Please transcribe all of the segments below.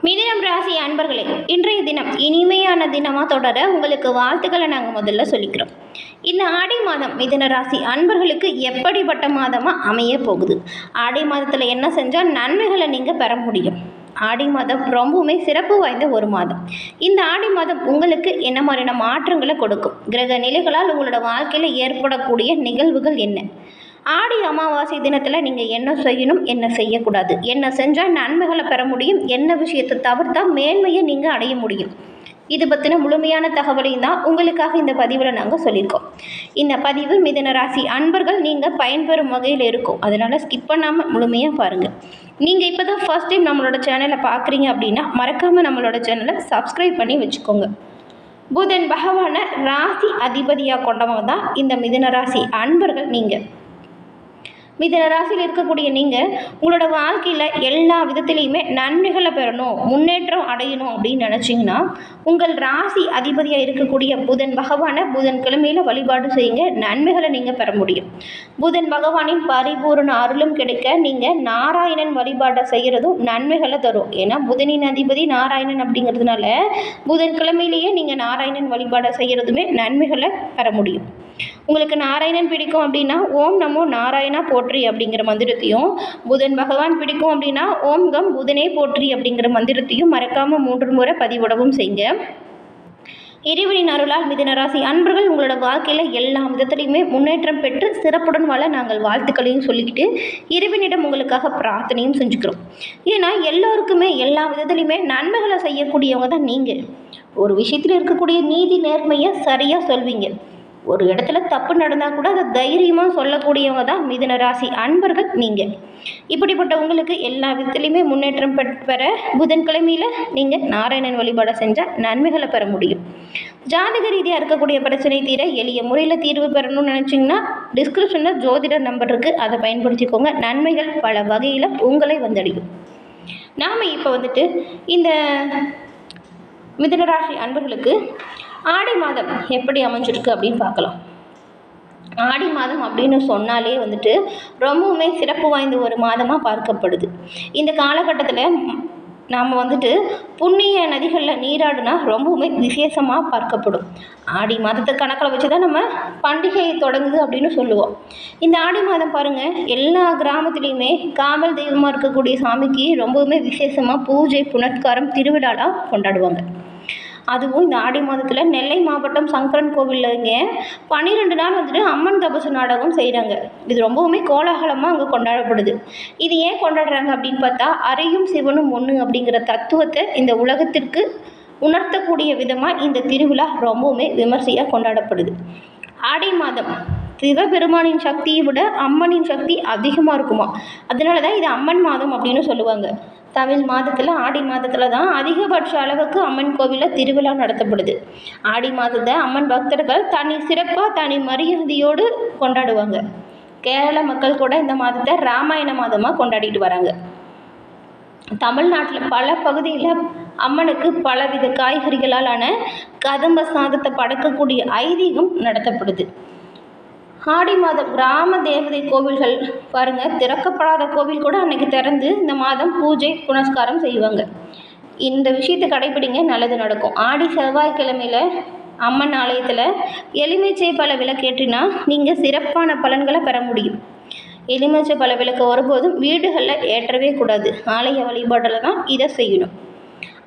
மிதுனம் ராசி அன்பர்களே, இன்றைய தினம் இனிமையான தினமாக தொடர உங்களுக்கு வாழ்த்துக்களை நாங்கள் முதல்ல சொல்லிக்கிறோம். இந்த ஆடி மாதம் மிதுன ராசி அன்பர்களுக்கு எப்படிப்பட்ட மாதமாக அமைய போகுது? ஆடி மாதத்தில் என்ன செஞ்சால் நன்மைகளை நீங்கள் பெற முடியும்? ஆடி மாதம் ரொம்பவுமே சிறப்பு வாய்ந்த ஒரு மாதம். இந்த ஆடி மாதம் உங்களுக்கு என்ன மாதிரியான மாற்றங்களை கொடுக்கும்? கிரக நிலைகளால் உங்களோட வாழ்க்கையில் ஏற்படக்கூடிய நிகழ்வுகள் என்ன? ஆடி அமாவாசை தினத்தில் நீங்கள் என்ன செய்யணும், என்ன செய்யக்கூடாது, என்ன செஞ்சால் நன்மைகளை பெற முடியும், என்ன விஷயத்தை தவிர்த்தா மேன்மையை நீங்கள் அடைய முடியும், இது பற்றின முழுமையான தகவலையும் தான் உங்களுக்காக இந்த பதிவில் நாங்கள் சொல்லியிருக்கோம். இந்த பதிவு மிதுன ராசி அன்பர்கள் நீங்கள் பயன்பெறும் வகையில் இருக்கும். அதனால் ஸ்கிப் பண்ணாமல் முழுமையாக பாருங்கள். நீங்கள் இப்போ தான் ஃபர்ஸ்ட் டைம் நம்மளோட சேனலை பார்க்குறீங்க அப்படின்னா மறக்காமல் நம்மளோட சேனலை சப்ஸ்கிரைப் பண்ணி வச்சுக்கோங்க. புதன் பகவானை ராசி அதிபதியாக கொண்டவங்க தான் இந்த மிதுன ராசி அன்பர்கள். நீங்கள் மிதுன ராசியில் இருக்கக்கூடிய நீங்கள் உங்களோட வாழ்க்கையில் எல்லா விதத்துலேயுமே நன்மைகளை பெறணும், முன்னேற்றம் அடையணும் அப்படின்னு நினச்சிங்கன்னா உங்கள் ராசி அதிபதியாக இருக்கக்கூடிய புதன் பகவானை புதன் கிழமையில் வழிபாடு செய்யுங்க. நன்மைகளை நீங்கள் பெற முடியும். புதன் பகவானின் பரிபூர்ண அருளும் கிடைக்க நீங்கள் நாராயணன் வழிபாடை செய்கிறதும் நன்மைகளை தரும். ஏன்னா புதனின் அதிபதி நாராயணன் அப்படிங்கிறதுனால புதன் கிழமையிலேயே நீங்கள் நாராயணன் வழிபாடை செய்கிறதுமே நன்மைகளை பெற முடியும். உங்களுக்கு நாராயணன் பிடிக்கும் அப்படின்னா ஓம் நமோ நாராயணா போற்றி அப்படிங்கிற மந்திரத்தையும், புதன் பகவான் பிடிக்கும் அப்படின்னா ஓம் கம் புதனே போற்றி அப்படிங்கிற மந்திரத்தையும் மறக்காமல் 3 முறை பதிவிடவும் செய்யுங்க. இறைவனின் அருளால் மிதுன ராசி அன்பர்கள் உங்களோட வாழ்க்கையில் எல்லா விதத்துலையுமே முன்னேற்றம் பெற்று சிறப்புடன் வாழ நாங்கள் வாழ்த்துக்களையும் சொல்லிக்கிட்டு இறைவனிடம் உங்களுக்காக பிரார்த்தனையும் செஞ்சுக்கிறோம். ஏன்னா எல்லோருக்குமே எல்லா விதத்துலையுமே நன்மைகளை செய்யக்கூடியவங்க தான் நீங்கள். ஒரு விஷயத்தில் இருக்கக்கூடிய நீதி நேர்மையை சரியாக சொல்வீங்க. ஒரு இடத்துல தப்பு நடந்தால் கூட அதை தைரியமாக சொல்லக்கூடியவங்க தான் மிதுன ராசி அன்பர்கள் நீங்கள். இப்படிப்பட்ட உங்களுக்கு எல்லா விதத்துலையுமே முன்னேற்றம் பெற புதன்கிழமையில் நீங்கள் நாராயணன் வழிபாடை செஞ்சால் நன்மைகளை பெற முடியும். ஜாதக ரீதியாக இருக்கக்கூடிய பிரச்சனை தீர எளிய முறையில் தீர்வு பெறணும்னு நினச்சிங்கன்னா டிஸ்கிரிப்ஷனில் ஜோதிடர் நம்பர் இருக்குது, அதை பயன்படுத்திக்கோங்க. நன்மைகள் பல வகையில் உங்களை வந்தடையும். நாம் இப்போ இந்த மிதுனராசி அன்பர்களுக்கு ஆடி மாதம் எப்படி அமைஞ்சிருக்கு அப்படின்னு பார்க்கலாம். ஆடி மாதம் அப்படின்னு சொன்னாலே ரொம்பவுமே சிறப்பு வாய்ந்த ஒரு மாதமாக பார்க்கப்படுது. இந்த காலகட்டத்தில் நாம் புண்ணிய நதிகளில் நீராடினா ரொம்பவுமே விசேஷமாக பார்க்கப்படும். ஆடி மாதத்தை கணக்கில் வச்சு தான் நம்ம பண்டிகை தொடங்குது அப்படின்னு சொல்லுவோம். இந்த ஆடி மாதம் பாருங்கள், எல்லா கிராமத்துலேயுமே காவல் தெய்வமாக இருக்கக்கூடிய சாமிக்கு ரொம்பவுமே விசேஷமாக பூஜை புனஸ்காரம் திருவிழாலாம் கொண்டாடுவாங்க. அதுவும் இந்த ஆடி மாதத்தில் நெல்லை மாவட்டம் சங்கரன் கோவில்லங்க 12 நாள் அம்மன் தபசு நாடகம் செய்கிறாங்க. இது ரொம்பவுமே கோலாகலமாக அங்கே கொண்டாடப்படுது. இது ஏன் கொண்டாடுறாங்க அப்படின்னு பார்த்தா அரியும் சிவனும் ஒன்று அப்படிங்கிற தத்துவத்தை இந்த உலகத்திற்கு உணர்த்தக்கூடிய விதமாக இந்த திருவிழா ரொம்பவுமே விமர்சையாக கொண்டாடப்படுது. ஆடி மாதம் சிவபெருமானின் சக்தியை விட அம்மனின் சக்தி அதிகமாக இருக்குமா, அதனால தான் இது அம்மன் மாதம் அப்படின்னு சொல்லுவாங்க. தமிழ் மாதத்தில் ஆடி மாதத்தில் தான் அதிகபட்ச அளவுக்கு அம்மன் கோவிலில் திருவிழா நடத்தப்படுது. ஆடி மாதத்தை அம்மன் பக்தர்கள் தனி சிறப்பாக தனி மரியாதையோடு கொண்டாடுவாங்க. கேரள மக்கள் கூட இந்த மாதத்தை ராமாயண மாதமாக கொண்டாடிட்டு வராங்க. தமிழ்நாட்டில் பல பகுதியில் அம்மனுக்கு பலவித காய்கறிகளாலான கதம்ப சாதத்தை படைக்கக்கூடிய ஐதீகம் நடத்தப்படுது. ஆடி மாதம் கிராம தேவதை கோவில்கள் பாருங்கள், திறக்கப்படாத கோவில் கூட அன்னைக்கு திறந்து இந்த மாதம் பூஜை புனஸ்காரம் செய்வாங்க. இந்த விஷயத்தை கடைபிடிங்க, நல்லது நடக்கும். ஆடி செவ்வாய்க்கிழமையில் அம்மன் ஆலயத்தில் எலுமிச்சை பழ விளக்கேற்றினா நீங்கள் சிறப்பான பலன்களை பெற முடியும். எலுமிச்சை பழ விளக்கு ஒருபோதும் வீடுகளில் ஏற்றவே கூடாது. ஆலய வழிபாட்டில் தான் இதை செய்யணும்.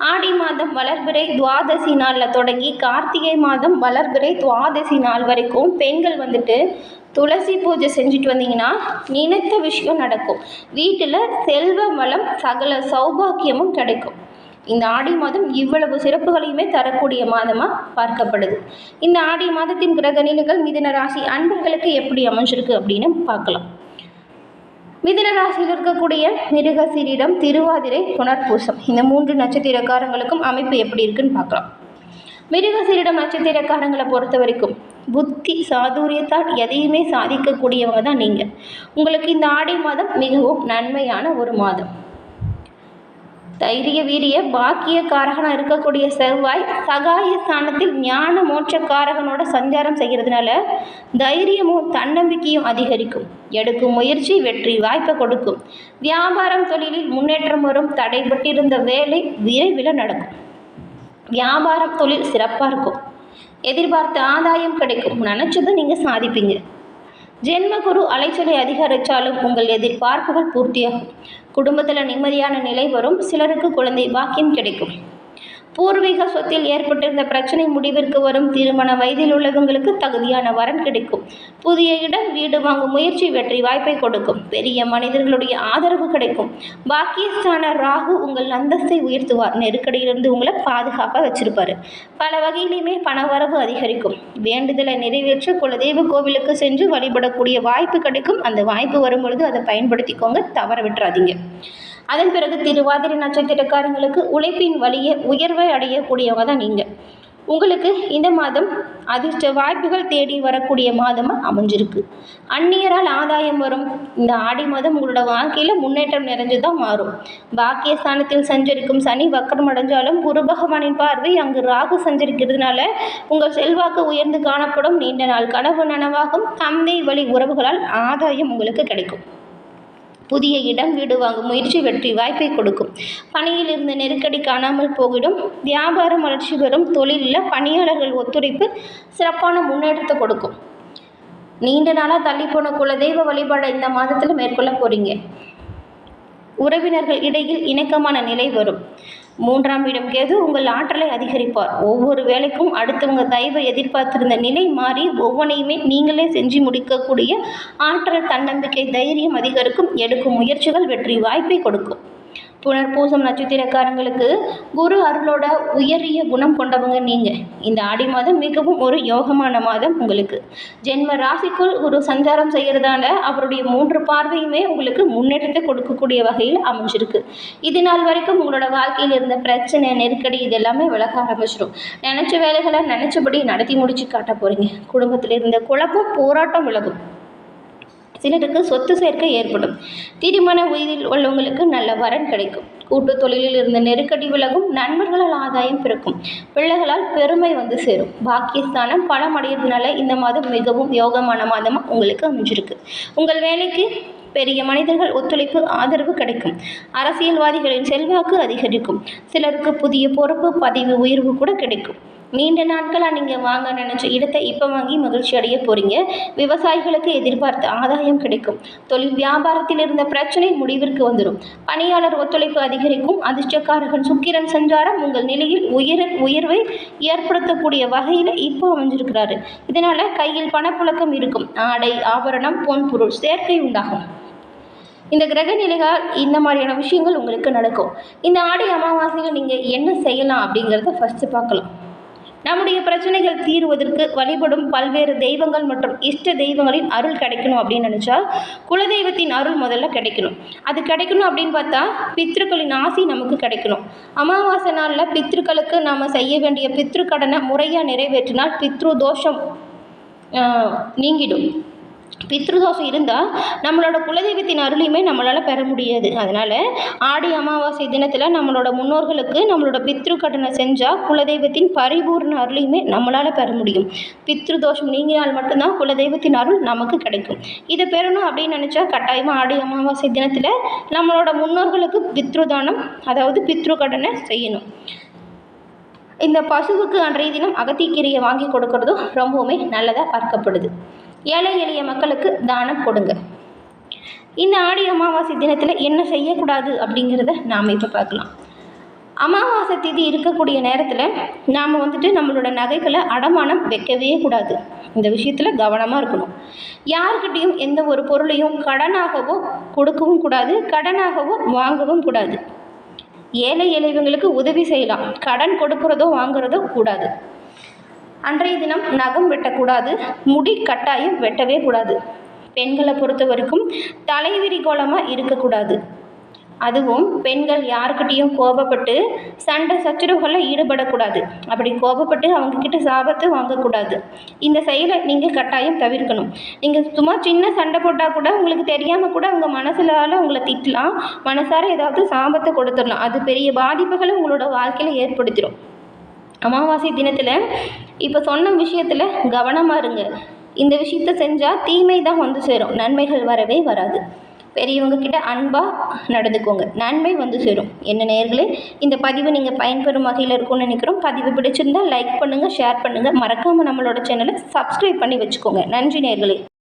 ஆடி மாதம் வளர்பிறை துவாதசி நாளில் தொடங்கி கார்த்திகை மாதம் வளர்பிறை துவாதசி நாள் வரைக்கும் பெண்கள் துளசி பூஜை செஞ்சுட்டு வந்தீங்கன்னா நினைத்த விஷயம் நடக்கும். வீட்டில் செல்வ வளம் சகல சௌபாக்கியமும் கிடைக்கும். இந்த ஆடி மாதம் இவ்வளவு சிறப்புகளையுமே தரக்கூடிய மாதமாக பார்க்கப்படுது. இந்த ஆடி மாதத்தின் கிரக நிலைகள் மிதுன ராசி அன்பர்களுக்கு எப்படி அமைஞ்சிருக்கு அப்படின்னு பார்க்கலாம். மிதுன ராசியில் இருக்கக்கூடிய மிருகசீரிடம், திருவாதிரை, புனர்பூசம் இந்த 3 நட்சத்திரக்காரங்களுக்கும் அமைப்பு எப்படி இருக்குன்னு பார்க்கலாம். மிருகசீரிடம் நட்சத்திரக்காரங்களை பொறுத்த வரைக்கும் புத்தி சாதுரியத்தால் எதையுமே சாதிக்கக்கூடியவங்க தான் நீங்கள். உங்களுக்கு இந்த ஆடி மாதம் மிகவும் நன்மையான ஒரு மாதம். தைரிய வீரிய பாக்கிய காரகனாக இருக்கக்கூடிய செவ்வாய் சகாய ஸ்தானத்தில் ஞான மோட்ச காரகனோட சஞ்சாரம் செய்கிறதுனால தைரியமும் தன்னம்பிக்கையும் அதிகரிக்கும். எடுக்கும் முயற்சி வெற்றி வாய்ப்பை கொடுக்கும். வியாபாரம் தொழிலில் முன்னேற்றம் வரும். தடைபட்டிருந்த வேலை விரைவில் நடக்கும். வியாபாரம் தொழில் சிறப்பாக இருக்கும். எதிர்பார்த்த ஆதாயம் கிடைக்கும். நினச்சதை நீங்கள் சாதிப்பீங்க. ஜென்மகுரு அலைச்சலை அதிகரித்தாலும் உங்கள் எதிர்பார்ப்புகள் பூர்த்தியாகும். குடும்பத்தில் நிம்மதியான நிலை வரும். சிலருக்கு குழந்தை பாக்கியம் கிடைக்கும். பூர்வீக சொத்தில் ஏற்பட்டிருந்த பிரச்சனை முடிவிற்கு வரும். திருமண வயதில் உள்ளவங்களுக்கு தகுதியான வரன் கிடைக்கும். புதிய இடம் வீடு வாங்கும் முயற்சி வெற்றி வாய்ப்பை கொடுக்கும். பெரிய மனிதர்களுடைய ஆதரவு கிடைக்கும். பாக்கியஸ்தான ராகு உங்கள் அந்தஸ்தை உயர்த்துவார். நெருக்கடியிலிருந்து உங்களை பாதுகாப்பாக வச்சிருப்பாரு. பல வகையிலுமே பணவரவு அதிகரிக்கும். வேண்டுதலை நிறைவேற்ற குலதெய்வ கோவிலுக்கு சென்று வழிபடக்கூடிய வாய்ப்பு கிடைக்கும். அந்த வாய்ப்பு வரும் பொழுது அதை பயன்படுத்திக்கோங்க, தவற விட்டுறாதீங்க. அதன் பிறகு திருவாதிரை நட்சத்திரக்காரங்களுக்கு உழைப்பின் வழியே உயர்வை அடையக்கூடியவங்க தான் நீங்கள். உங்களுக்கு இந்த மாதம் அதிர்ஷ்ட வாய்ப்புகள் தேடி வரக்கூடிய மாதமாக அமைஞ்சிருக்கு. அந்நியரால் ஆதாயம் வரும். இந்த ஆடி மாதம் உங்களோட வாழ்க்கையில் முன்னேற்றம் நிறைஞ்சு தான் மாறும். பாக்கியஸ்தானத்தில் சஞ்சரிக்கும் சனி வக்கரம் அடைஞ்சாலும் குரு பகவானின் பார்வை அங்கு ராகு சஞ்சரிக்கிறதுனால உங்கள் செல்வாக்கு உயர்ந்து காணப்படும். நீண்ட நாள் கனவு நனவாகும். தந்தை வழி உறவுகளால் ஆதாயம் உங்களுக்கு கிடைக்கும். புதிய இடம் வீடு வாங்கும் முயற்சி வெற்றி வாய்ப்பை கொடுக்கும். பணியில் இருந்த நெருக்கடி காணாமல் போகிடும். வியாபாரம் வளர்ச்சி பெறும். தொழிலில் பணியாளர்கள் ஒத்துழைப்பு சிறப்பான முன்னேற்றத்தை கொடுக்கும். நீண்ட நாளாக தள்ளிப்போன குலதெய்வ வழிபாடை இந்த மாதத்தில் மேற்கொள்ள போகிறீங்க. உறவினர்கள் இடையில் இணக்கமான நிலை வரும். 3ஆம் இடம் கேது உங்கள் ஆற்றலை அதிகரிப்பார். ஒவ்வொரு வேலைக்கும் அடுத்தவங்க தயவை எதிர்பார்த்திருந்த நிலை மாறி ஒவ்வொன்றையுமே நீங்களே செஞ்சு முடிக்கக்கூடிய ஆற்றல், தன்னம்பிக்கை, தைரியம் அதிகரிக்கும். எடுக்கும் முயற்சிகள் வெற்றி வாய்ப்பை கொடுக்கும். புனர்பூசம் நட்சத்திரக்காரங்களுக்கு குரு அருளோட உயரிய குணம் கொண்டவங்க நீங்கள். இந்த ஆடி மாதம் மிகவும் ஒரு யோகமான மாதம் உங்களுக்கு. ஜென்ம ராசிக்குள் குரு சஞ்சாரம் செய்கிறதால அவருடைய 3 பார்வையுமே உங்களுக்கு முன்னேற்றத்தை கொடுக்கக்கூடிய வகையில் அமைஞ்சிருக்கு. இது நாள் வரைக்கும் உங்களோட வாழ்க்கையில் இருந்த பிரச்சனை, நெருக்கடி இதெல்லாமே விலக ஆரம்பிச்சிடும். நினச்ச வேலைகளை நினச்சபடி நடத்தி முடிச்சு காட்ட போகிறீங்க. குடும்பத்தில் இருந்த குழப்பம், போராட்டம் விலகும். சிலருக்கு சொத்து சேர்க்கை ஏற்படும். திருமண வயதில் உள்ளவங்களுக்கு நல்ல வரன் கிடைக்கும். கூட்டு தொழிலில் இருந்த நெருக்கடி விலகும். நண்பர்களால் ஆதாயம் பிறக்கும். பிள்ளைகளால் பெருமை வந்து சேரும். பாக்கியஸ்தானம் பலம் அடைகிறதுனால இந்த மாதம் மிகவும் யோகமான மாதமாக உங்களுக்கு அமைஞ்சிருக்கு. உங்கள் வேலைக்கு பெரிய மனிதர்கள் ஒத்துழைப்பு, ஆதரவு கிடைக்கும். அரசியல்வாதிகளின் செல்வாக்கு அதிகரிக்கும். சிலருக்கு புதிய பொறுப்பு, பதவி உயர்வு கூட கிடைக்கும். நீண்ட நாட்களாக நீங்கள் வாங்க நினச்ச இடத்தை இப்போ வாங்கி மகிழ்ச்சி அடைய போகிறீங்க. விவசாயிகளுக்கு எதிர்பார்த்த ஆதாயம் கிடைக்கும். தொழில் வியாபாரத்தில் இருந்த பிரச்சனை முடிவிற்கு வந்துடும். பணியாளர் ஒத்துழைப்பு அதிகரிக்கும். அதிர்ஷ்டக்காரர்கள் சுக்கிரன் சஞ்சாரம் உங்கள் நிலையில் உயர்வை ஏற்படுத்தக்கூடிய வகையில் இப்போ அமைஞ்சிருக்கிறாரு. இதனால் கையில் பணப்புழக்கம் இருக்கும். ஆடை, ஆபரணம், பொன் பொருள் சேர்க்கை உண்டாகும். இந்த கிரக நிலைகள் இந்த மாதிரியான விஷயங்கள் உங்களுக்கு நடக்கும். இந்த ஆடி அமாவாசையில் நீங்கள் என்ன செய்யலாம் அப்படிங்கிறத ஃபஸ்ட்டு பார்க்கலாம். நம்முடைய பிரச்சனைகள் தீர்வதற்கு வழிபடும் பல்வேறு தெய்வங்கள் மற்றும் இஷ்ட தெய்வங்களின் அருள் கிடைக்கணும் அப்படின்னு நினச்சா குலதெய்வத்தின் அருள் முதல்ல கிடைக்கணும். அது கிடைக்கணும் அப்படின்னு பார்த்தா பித்ருக்களின் ஆசி நமக்கு கிடைக்கணும். அமாவாசை நாளில் பித்ருக்களுக்கு நாம் செய்ய வேண்டிய பித்ரு கடனை முறையாக நிறைவேற்றினால் பித்ரு தோஷம் நீங்கிடும். பித்ருதோஷம் இருந்தால் நம்மளோட குலதெய்வத்தின் அருளையுமே நம்மளால் பெற முடியாது. அதனால் ஆடி அமாவாசை தினத்தில் நம்மளோட முன்னோர்களுக்கு நம்மளோட பித்ரு கடனை செஞ்சால் குலதெய்வத்தின் பரிபூர்ண அருளையுமே நம்மளால் பெற முடியும். பித்ருதோஷம் நீங்கினால் மட்டும்தான் குலதெய்வத்தின் அருள் நமக்கு கிடைக்கும். இதை பெறணும் அப்படின்னு நினச்சா கட்டாயமாக ஆடி அமாவாசை தினத்தில் நம்மளோட முன்னோர்களுக்கு பித்ருதானம், அதாவது பித்ரு கடனை செய்யணும். இந்த பசுவுக்கு அன்றைய தினம் அகத்திக்கீரையை வாங்கி கொடுக்கறதும் ரொம்பவுமே நல்லதாக பார்க்கப்படுது. ஏழை எளிய மக்களுக்கு தானம் கொடுங்க. இந்த ஆடி அமாவாசை தினத்தில் என்ன செய்யக்கூடாது அப்படிங்கிறத நாம் இப்போ பார்க்கலாம். அமாவாசை திதி இருக்கக்கூடிய நேரத்தில் நாம் நம்மளோட நகைகளை அடமானம் வைக்கவே கூடாது. இந்த விஷயத்தில் கவனமாக இருக்கணும். யார்கிட்டையும் எந்த ஒரு பொருளையும் கடனாகவோ கொடுக்கவும் கூடாது, கடனாகவோ வாங்கவும் கூடாது. ஏழை எளியவங்களுக்கு உதவி செய்யலாம், கடன் கொடுக்கிறதோ வாங்குறதோ கூடாது. அன்றைய தினம் நகம் வெட்டக்கூடாது, முடி கட்டாயம் வெட்டவே கூடாது. பெண்களை பொறுத்த வரைக்கும் தலைவிரி கோலமாக இருக்கக்கூடாது. அதுவும் பெண்கள் யாருக்கிட்டேயும் கோபப்பட்டு சண்டை சச்சரவுகளில் ஈடுபடக்கூடாது. அப்படி கோபப்பட்டு அவங்கக்கிட்ட சாபத்தை வாங்கக்கூடாது. இந்த செயலை நீங்கள் கட்டாயம் தவிர்க்கணும். நீங்கள் சும்மா சின்ன சண்டை போட்டால் கூட உங்களுக்கு தெரியாமல் கூட அவங்க மனசுலால் உங்களை திட்டலாம், மனசார ஏதாவது சாபத்தை கொடுத்துடலாம். அது பெரிய பாதிப்புகளை உங்களோட வாழ்க்கையில் ஏற்படுத்திடும். அமாவாசை தினத்தில் இப்போ சொன்ன விஷயத்தில் கவனமாக இருங்க. இந்த விஷயத்தை செஞ்சால் தீமை தான் வந்து சேரும், நன்மைகள் வரவே வராது. பெரியவங்க கிட்ட அன்பாக நடந்துக்கோங்க, நன்மை வந்து சேரும். என்ன நேயர்களே, இந்த பதிவு நீங்கள் பயன்பெறும் வகையில் இருக்கும்னு நினைக்கிறோம். பதிவு பிடிச்சிருந்தால் லைக் பண்ணுங்கள், ஷேர் பண்ணுங்கள். மறக்காமல் நம்மளோட சேனலை சப்ஸ்கிரைப் பண்ணி வச்சுக்கோங்க. நன்றி நேயர்களே.